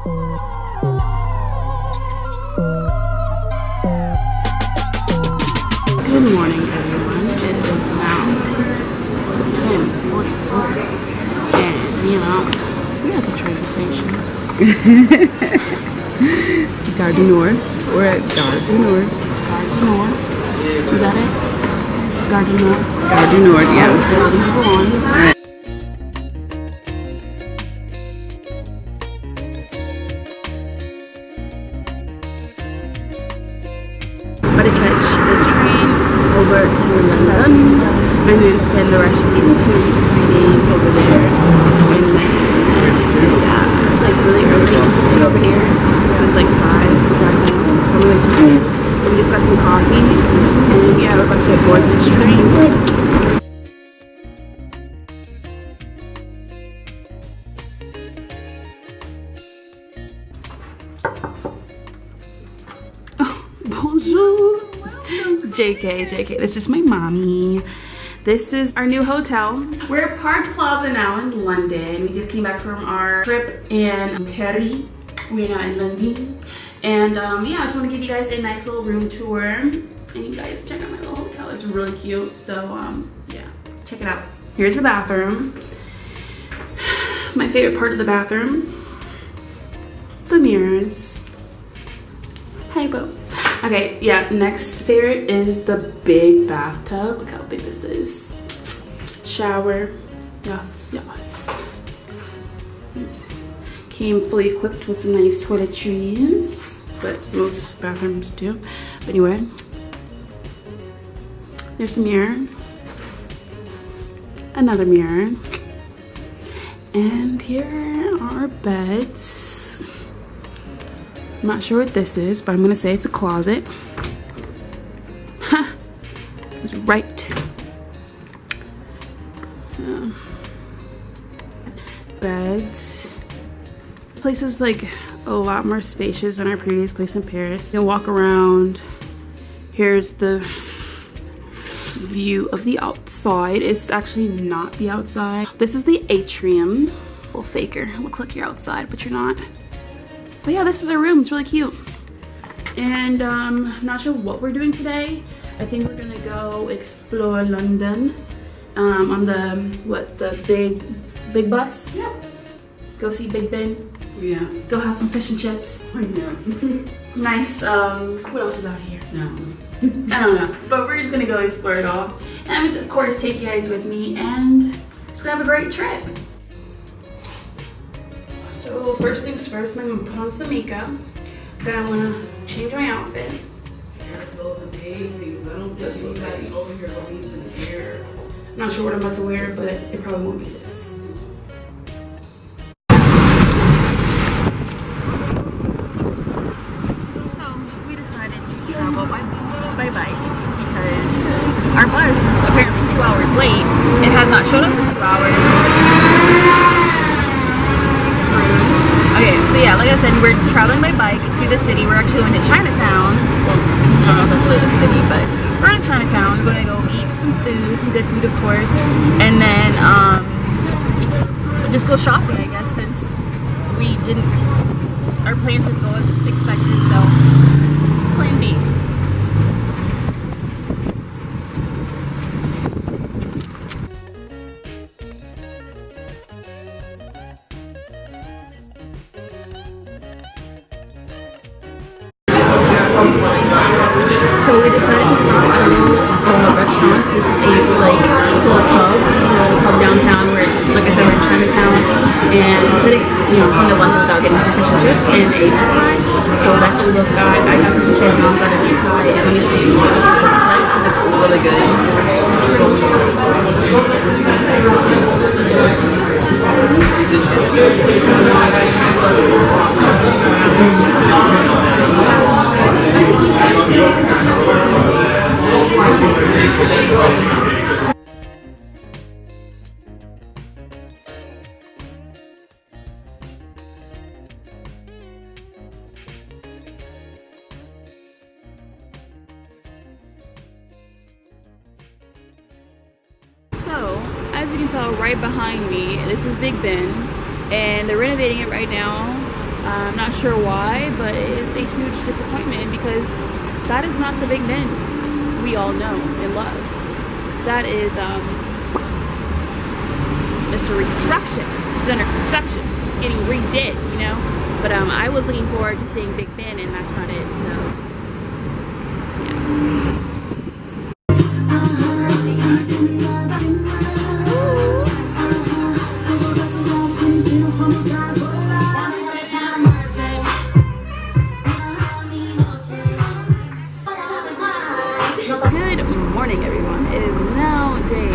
Good morning, everyone. It is now 10:44, and we're at the train station. Gare du Nord. We're at Gare du Nord. Gare du Nord. Is that it? Gare du Nord. Gare du Nord. Yeah. Building number 1. But to catch this train over to London and then spend the rest of these 2-3 days over there. And yeah, it's like really early to over here. So it's like 5 right now. So I'm really tired. We just got some coffee and yeah, we're about to board this train. Bonjour. JK, this is my mommy. This is our new hotel. We're at Park Plaza now in London. We just came back from our trip in Paris. We're now in London. And yeah, I just want to give you guys a nice little room tour. And you guys check out my little hotel. It's really cute. So yeah, check it out. Here's the bathroom. My favorite part of the bathroom. The mirrors. Hi, Bo. Okay, yeah, next favorite is the big bathtub. Look how big this is. Shower. Yes. Came fully equipped with some nice toiletries, but most bathrooms do. But anyway, there's a mirror. Another mirror. And here are our beds. I'm not sure what this is, but I'm gonna say it's a closet. Ha! I was right. Beds. This place is like a lot more spacious than our previous place in Paris. You can walk around. Here's the view of the outside. It's actually not the outside. This is the atrium. Little faker. Looks like you're outside, but you're not. But yeah, this is our room. It's really cute. And I'm not sure what we're doing today. I think we're gonna go explore London on the big bus. Yeah. Go see Big Ben. Yeah. Go have some fish and chips. Yeah. Nice. What else is out here? No. I don't know. But we're just gonna go explore it all. And I'm gonna, of course, take you guys with me and just gonna have a great trip. So first things first, I'm gonna put on some makeup. Then I'm gonna change my outfit. Those amazing. I don't just look at over your leaves in the hair. I'm not sure what I'm about to wear, but it probably won't be this. So we decided to travel by bike because our bus is apparently 2 hours late. It has not showed up in 2 hours. Okay, so yeah, like I said, we're traveling by bike to the city. We're actually going to Chinatown. Well, I don't know if that's really the city, but we're in Chinatown. We're gonna go eat some food, some good food, of course, and then we'll just go shopping, I guess, since our plans didn't go as expected. So, plan B. So we decided to stop at a little restaurant. This is a little pub. It's a little pub downtown where, like I said, we're in Chinatown, and we couldn't, come to London without getting some fish and chips and a meat pie. So that's what we both got. I got fish and chips, Mom got a meat pie, and let me show you what it's really good. So, as you can tell right behind me, this is Big Ben, and they're renovating it right now. I'm not sure why, but it is a huge disappointment because that is not the Big Ben we all know and love. That is Mr. Reconstruction. It's under construction, getting redid, you know. But I was looking forward to seeing Big Ben, and that's not it. So yeah. Good morning, everyone. It is now day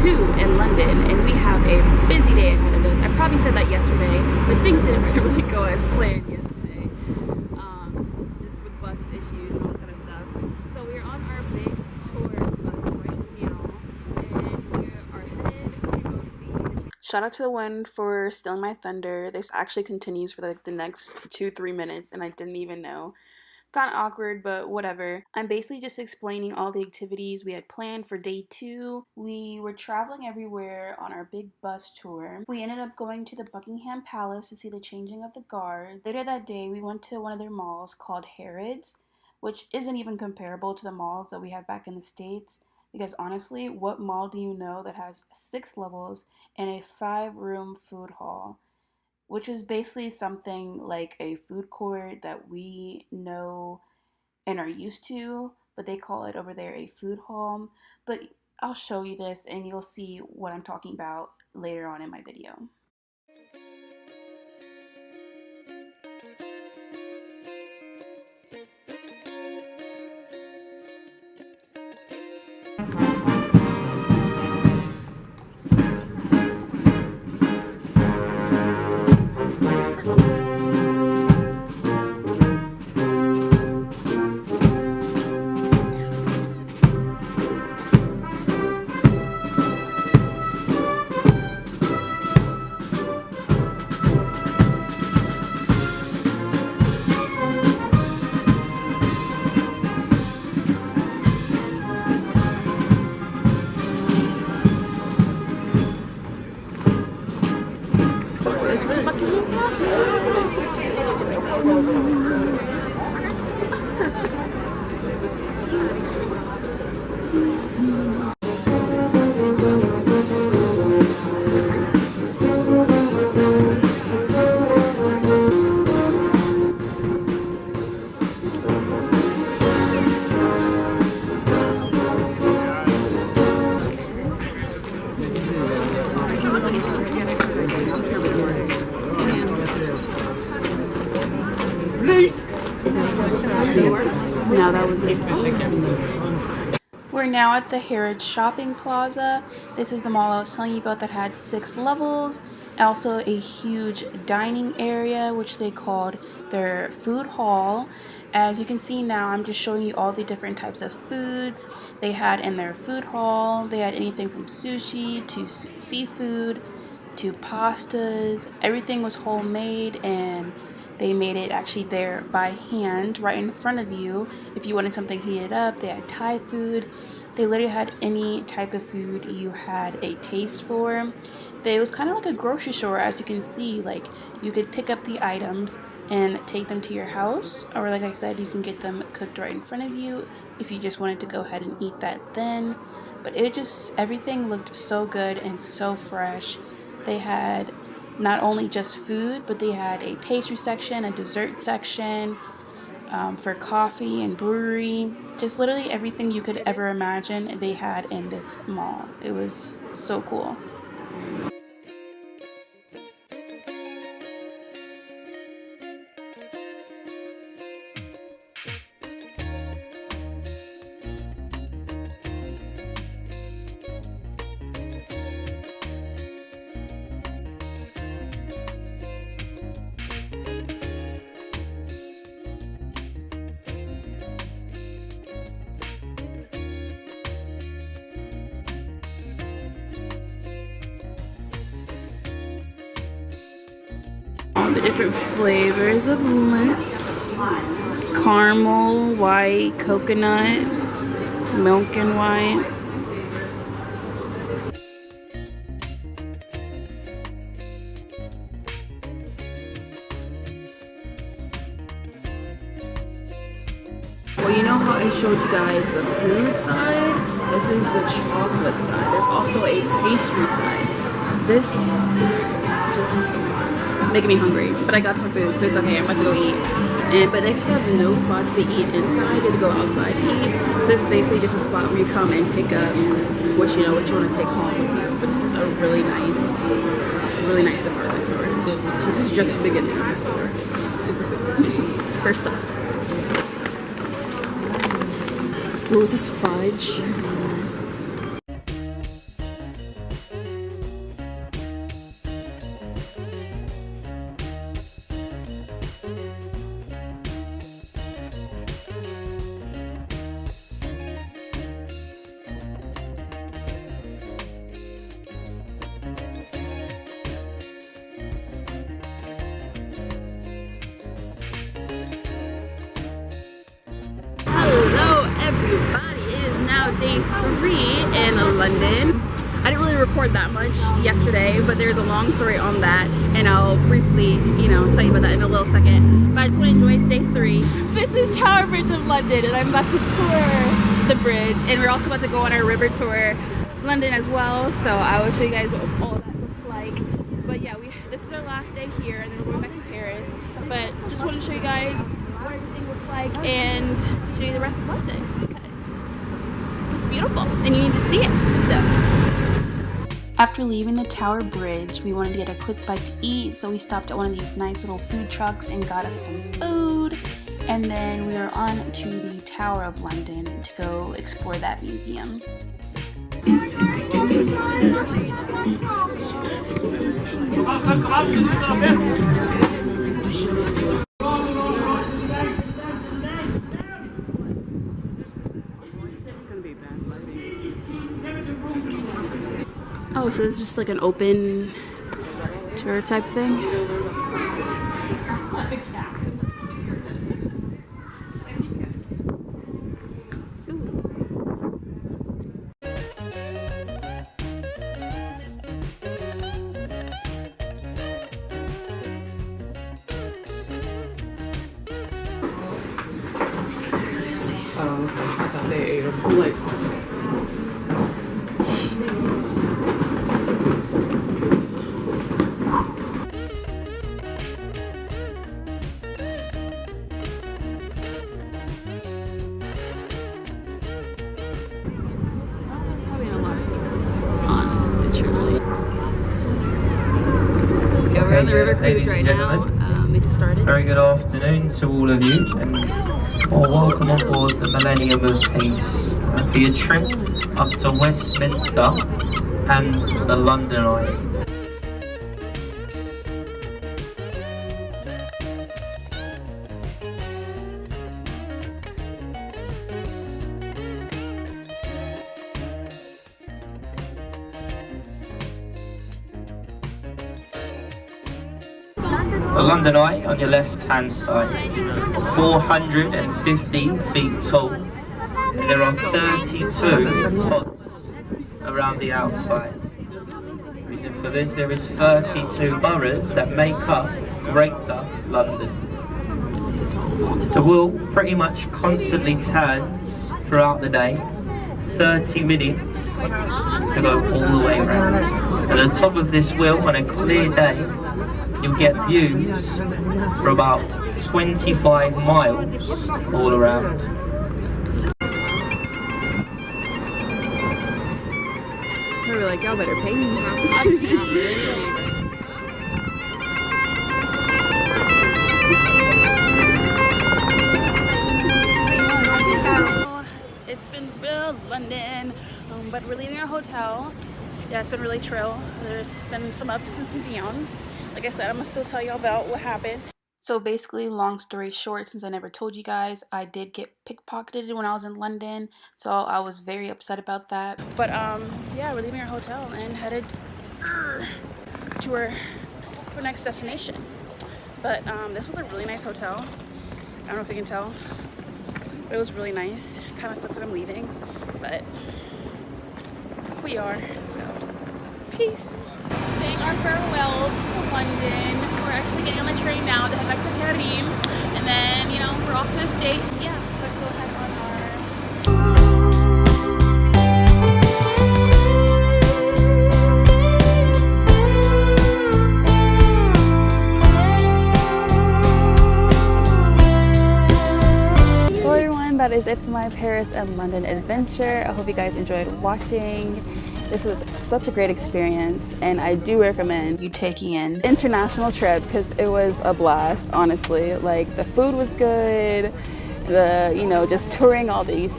2 in London, and we have a busy day ahead of us. I probably said that yesterday, but things didn't really go as planned yesterday, just with bus issues and all that kind of stuff. So we're on our big tour bus right now, and we are headed to go see. Shout out to the wind for stealing my thunder. This actually continues for like the next 2-3 minutes, and I didn't even know. Kind of awkward, but whatever. I'm basically just explaining all the activities we had planned for day 2. We were traveling everywhere on our big bus tour. We ended up going to the Buckingham Palace to see the changing of the guards. Later that day, we went to one of their malls called Harrods, which isn't even comparable to the malls that we have back in the States. Because honestly, what mall do you know that has 6 levels and a 5-room food hall? Which is basically something like a food court that we know and are used to, but they call it over there a food hall. But I'll show you this and you'll see what I'm talking about later on in my video. No, that was it. We're now at the Harrods Shopping Plaza. This is the mall I was telling you about that had 6 levels. Also a huge dining area, which they called their food hall. As you can see now, I'm just showing you all the different types of foods they had in their food hall. They had anything from sushi to seafood to pastas. Everything was homemade, and they made it actually there by hand right in front of you. If you wanted something heated up, they had Thai food. They literally had any type of food you had a taste for. It was kind of like a grocery store, as you can see. Like, you could pick up the items and take them to your house, or like I said, you can get them cooked right in front of you if you just wanted to go ahead and eat that then. But everything looked so good and so fresh. They had not only just food, but they had a pastry section, a dessert section, for coffee and brewery. Just literally everything you could ever imagine they had in this mall. It was so cool. All the different flavors of mints: caramel, white, coconut, milk and white. you know how I showed you guys the food side? This is the chocolate side. There's also a pastry side. This just making me hungry, but I got some food, so it's okay. I'm about to go eat. But they actually have no spots to eat inside. You have to go outside to eat. So this is basically just a spot where you come and pick up what you want to take home with you. But this is a really nice department store. This is just the beginning of the store. Is the food. First stop. What was this, fudge? Everybody, it is now day 3 in London. I didn't really record that much yesterday, but there's a long story on that, and I'll briefly, tell you about that in a little second. But I just want to enjoy day 3. This is Tower Bridge of London, and I'm about to tour the bridge, and we're also about to go on our river tour London as well. So I will show you guys what all that looks like. But yeah, this is our last day here, and then we're going back to Paris. But just want to show you guys what everything looks like and show you the rest of London, because it's beautiful and you need to see it. So after leaving the Tower Bridge, we wanted to get a quick bite to eat, so we stopped at one of these nice little food trucks and got us some food, and then we were on to the Tower of London to go explore that museum. Oh, so it's just like an open tour type thing? I thought they ate them. Like, we're on the river cruise right now. We just started. Very good afternoon to all of you, and welcome on board the Millennium of Peace for your trip up to Westminster and the London Eye. The London Eye on your left hand side, 450 feet tall. There are 32 pods around the outside. The reason for this, there is 32 boroughs that make up Greater London. The wheel pretty much constantly turns throughout the day, 30 minutes to go all the way around. At the top of this wheel on a clear day, you'll get views for about 25 miles all around. We were like, y'all better pay me. It's been real London, but we're leaving our hotel. Yeah, it's been really chill. There's been some ups and some downs. Like I said, I'm gonna still tell you about what happened. So basically, long story short, since I never told you guys, I did get pickpocketed when I was in London, so I was very upset about that. But yeah, we're leaving our hotel and headed to our next destination. But this was a really nice hotel. I don't know if you can tell, but it was really nice. Kind of sucks that I'm leaving, but we are. So peace. Saying our farewells to London. We're actually getting on the train now to head back to Paris, and then we're off to the States. Yeah, back to That is it for my Paris and London adventure. I hope you guys enjoyed watching. This was such a great experience, and I do recommend you taking an international trip because it was a blast, honestly. Like, the food was good, just touring all these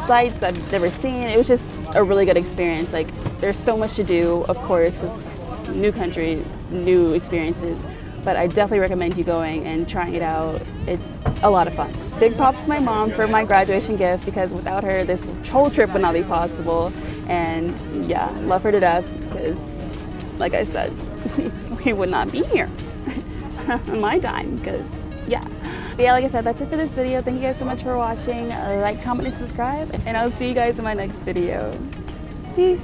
sites I've never seen. It was just a really good experience. Like, there's so much to do, of course, because new country, new experiences. But I definitely recommend you going and trying it out. It's a lot of fun. Big props to my mom for my graduation gift, because without her, this whole trip would not be possible. And yeah, love her to death, because like I said, we would not be here on my time, because yeah. But yeah, like I said, that's it for this video. Thank you guys so much for watching. Like, comment, and subscribe, and I'll see you guys in my next video. Peace.